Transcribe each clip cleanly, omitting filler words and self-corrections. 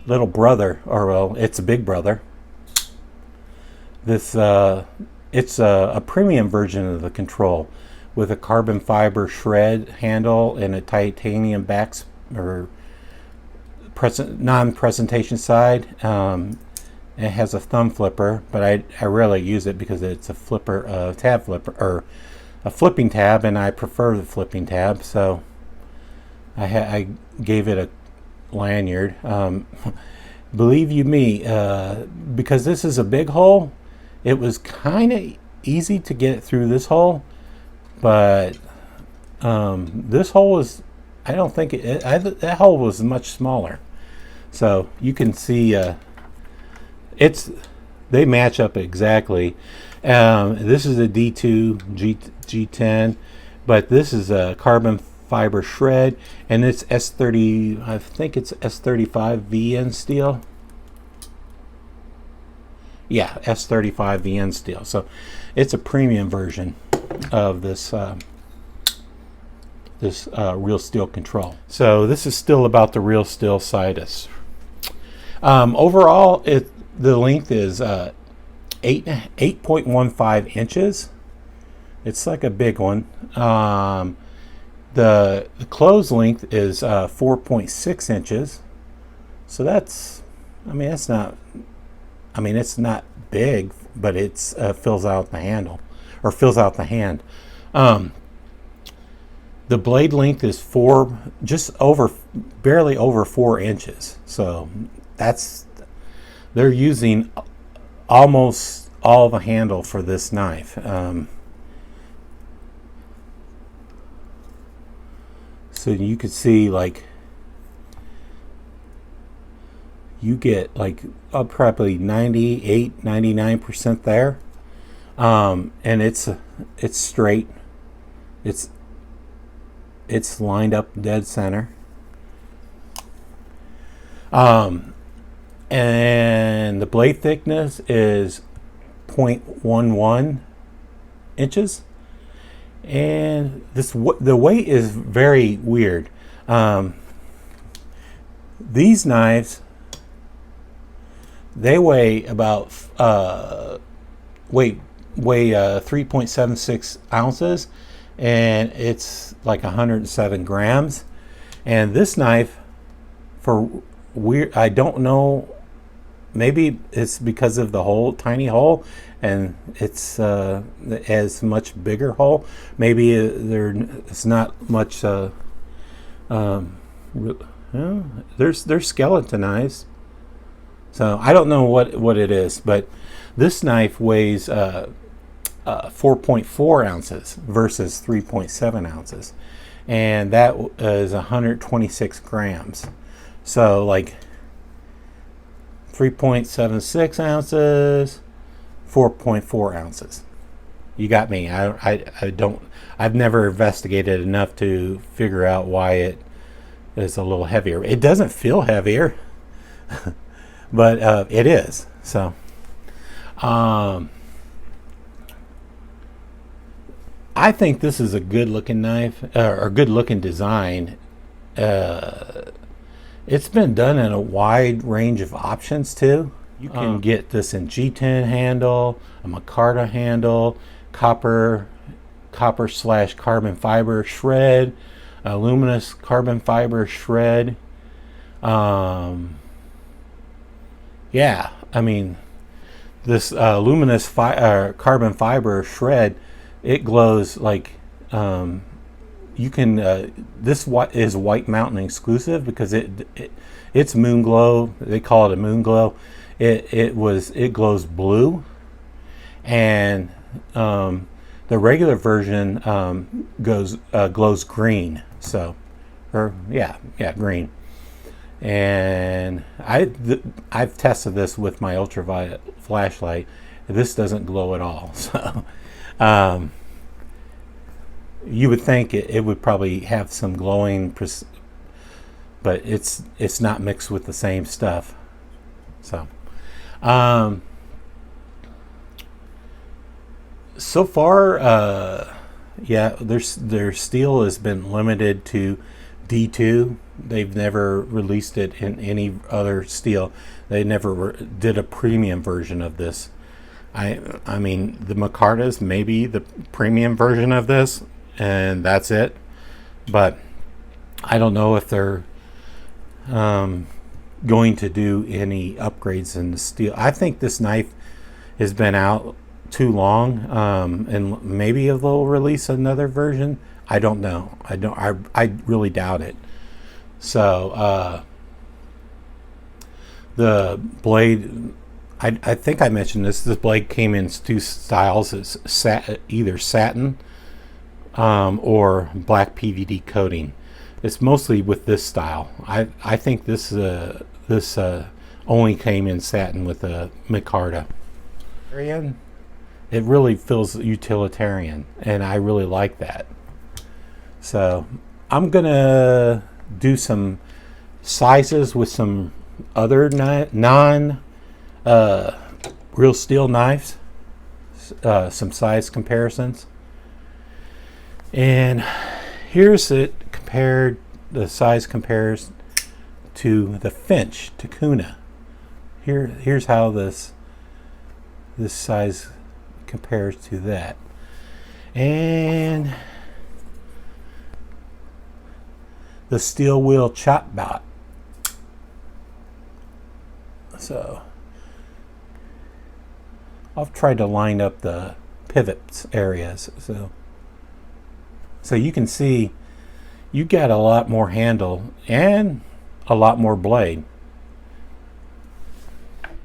little brother, or well, it's a big brother. This it's a premium version of the control with a carbon fiber shred handle and a titanium back or non-presentation side. It has a thumb flipper, but I rarely use it because it's a flipper, tab flipper, or a flipping tab, and I prefer the flipping tab. So I gave it a lanyard. Believe you me, because this is a big hole, it was kind of easy to get through this hole, but this hole was, I don't think that hole was much smaller. So you can see they match up exactly. This is a D2 G10, but this is a carbon fiber shred, and it's S30. I think it's S35 VN steel. Yeah, S35 VN steel. So it's a premium version of this Real Steel control. So this is still about the Real Steel Sidus. Overall, the length is 8.15 inches. It's like a big one. The closed length is 4.6 inches. So that's, it's not big, but it's fills out the handle, or fills out the hand. The blade length is barely over 4 inches. So they're using almost all the handle for this knife. So you could see, like, you get like probably 99% there. And it's straight. It's lined up dead center. And the blade thickness is 0.11 inches. And the weight is very weird. These knives, they weigh about 3.76 ounces, and it's like 107 grams. And this knife, I don't know, maybe it's because of the tiny hole, and it's as much bigger hole. Maybe it's not much. They're skeletonized, so I don't know what it is. But this knife weighs 4.4 ounces versus 3.7 ounces, and that is 126 grams. So like 3.76 ounces, 4.4 ounces. You got me. I've never investigated enough to figure out why it is a little heavier. It doesn't feel heavier, but it is. So I think this is a good looking knife, or good looking design. It's been done in a wide range of options too. You can get this in G10 handle, a Micarta handle, copper/carbon fiber shred, luminous carbon fiber shred. This luminous carbon fiber shred, it glows like you can. This is White Mountain exclusive because it's moon glow. They call it a moon glow. It glows blue, and the regular version glows green. So, green. And I've tested this with my ultraviolet flashlight. This doesn't glow at all. So, you would think it would probably have some glowing, but it's not mixed with the same stuff. So, so far, their steel has been limited to D2. They've never released it in any other steel. They never did a premium version of this. I mean, the Micarta is maybe the premium version of this, and that's it. But I don't know if they're going to do any upgrades in the steel. I think this knife has been out too long, and maybe they'll release another version. I don't know. I really doubt it. So the blade, I think I mentioned this. This blade came in two styles. It's either satin or black PVD coating. It's mostly with this style. I think this only came in satin with a micarta. It really feels utilitarian, and I really like that. So I'm gonna do some sizes with some other non real steel knives, some size comparisons, and here's it compared. The size compares to the Finch Tacuna. Here's how this size compares to that, and the steel wheel chop bot. So I've tried to line up the pivots areas, so you can see you got a lot more handle and a lot more blade.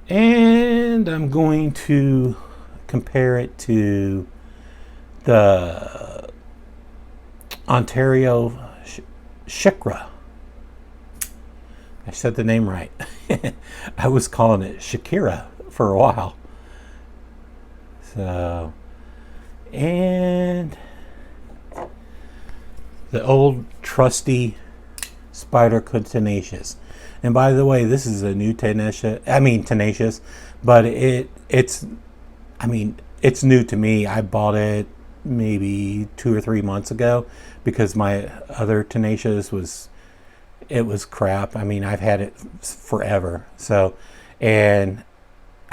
And I'm going to compare it to the Ontario Shikra. I said the name right. I was calling it Shakira for a while. So, and the old trusty Spyderco Tenacious. And by the way, this is a new Tenacious, but it's new to me. I bought it maybe 2 or 3 months ago because my other Tenacious was crap. I mean, I've had it forever. So, and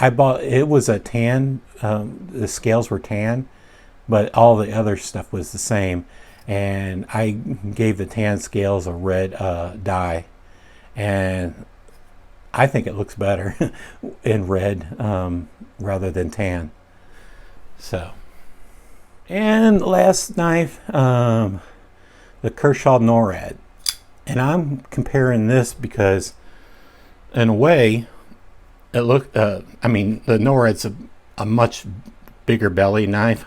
it was a tan. The scales were tan, but all the other stuff was the same. And I gave the tan scales a red dye, and I think it looks better in red rather than tan. So, and last knife, the Kershaw NORAD, and I'm comparing this because, in a way, it look. The NORAD's a much bigger belly knife,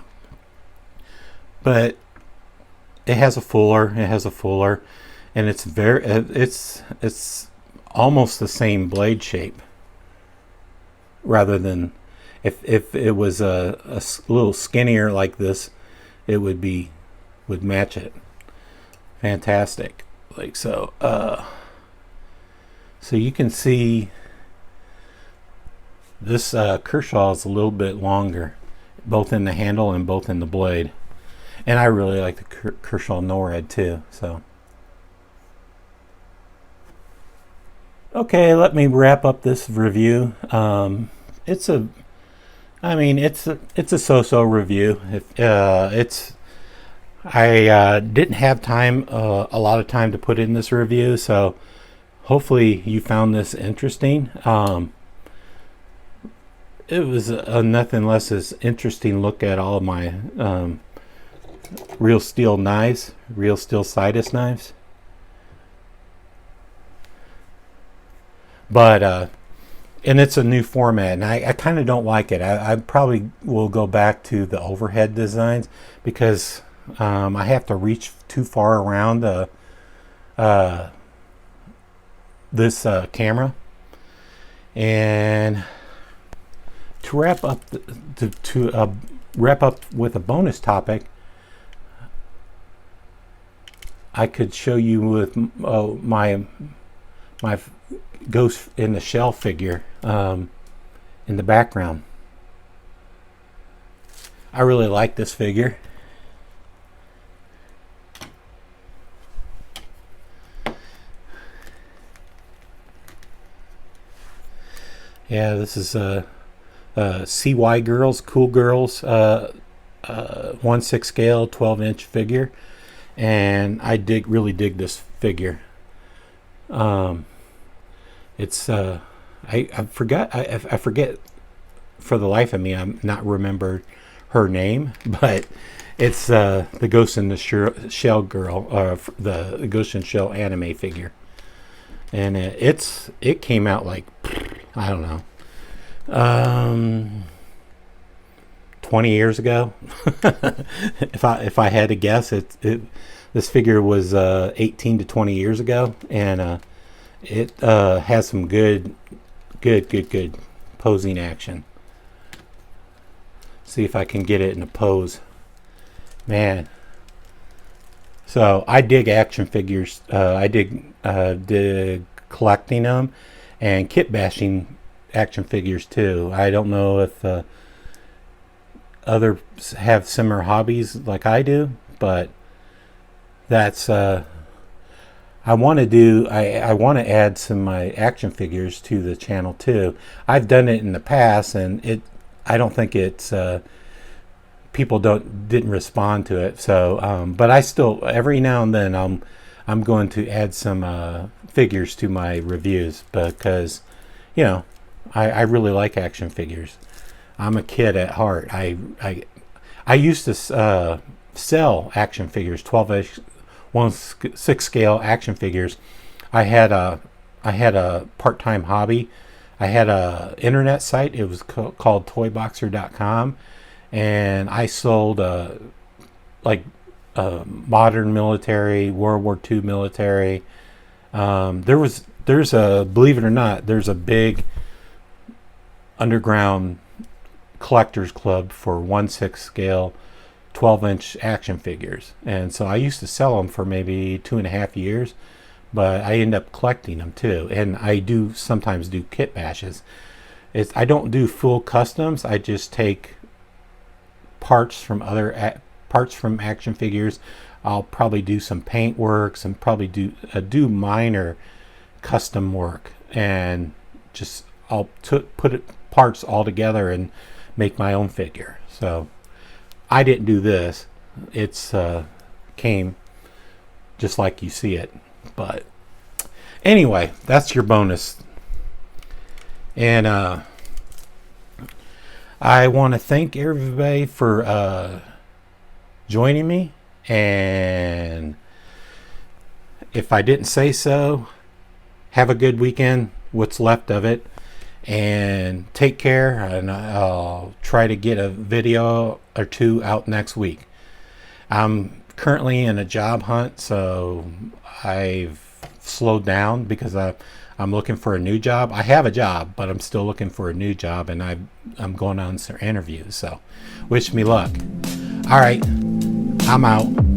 but it has a fuller. And it's almost the same blade shape. Rather than if it was a little skinnier like this, it would match it. Fantastic. Like so. So you can see this Kershaw is a little bit longer, both in the handle and both in the blade. And I really like the Kershaw NORAD too. So, okay, let me wrap up this review. It's a so-so review. I didn't have a lot of time to put in this review, so hopefully you found this interesting. It was a nothing less as interesting look at all of my Real Steel knives, Real Steel Sidus knives. But and it's a new format, and I kind of don't like it. I probably will go back to the overhead designs because I have to reach too far around this camera. And to wrap up wrap up with a bonus topic, I could show you with my Ghost in the Shell figure in the background. I really like this figure. Yeah, this is CY Girls, Cool Girls, 1/6 scale, 12-inch figure, and I really dig this figure. It's I forgot I forget for the life of me. I'm not remember her name, but it's the Ghost in the Shell girl, the Ghost in the Shell anime figure, and it came out like, I don't know, 20 years ago. if I had to guess, this figure was 18 to 20 years ago, and it has some good posing action. See if I can get it in a pose, man. So I dig action figures. I dig collecting them and kit bashing action figures too. I don't know if others have similar hobbies like I do, but that's I want to add some of my action figures to the channel too. I've done it in the past, and I don't think it's people didn't respond to it. So, but I still, every now and then I'm going to add some figures to my reviews, because I really like action figures. I'm a kid at heart. I used to sell action figures, 12-inch 1/6 scale action figures. I had a part-time hobby. I had a internet site. It was called toyboxer.com, and I sold modern military, World War II military. There's a, believe it or not, there's a big underground collectors club for 1/6 scale 12-inch action figures, and so I used to sell them for maybe 2.5 years, but I end up collecting them too, and I do sometimes do kit bashes. I don't do full customs. I just take parts from action figures. I'll probably do some paint works and probably do minor custom work, and just I'll put parts all together and make my own figure. So I didn't do this. It's came just like you see it. But anyway, that's your bonus. And I want to thank everybody for joining me. And if I didn't say so, have a good weekend, what's left of it. And take care, and I'll try to get a video or two out next week. I'm currently in a job hunt, so I've slowed down because I'm looking for a new job. I have a job, but I'm still looking for a new job, and I'm going on some interviews, so wish me luck. All right, I'm out.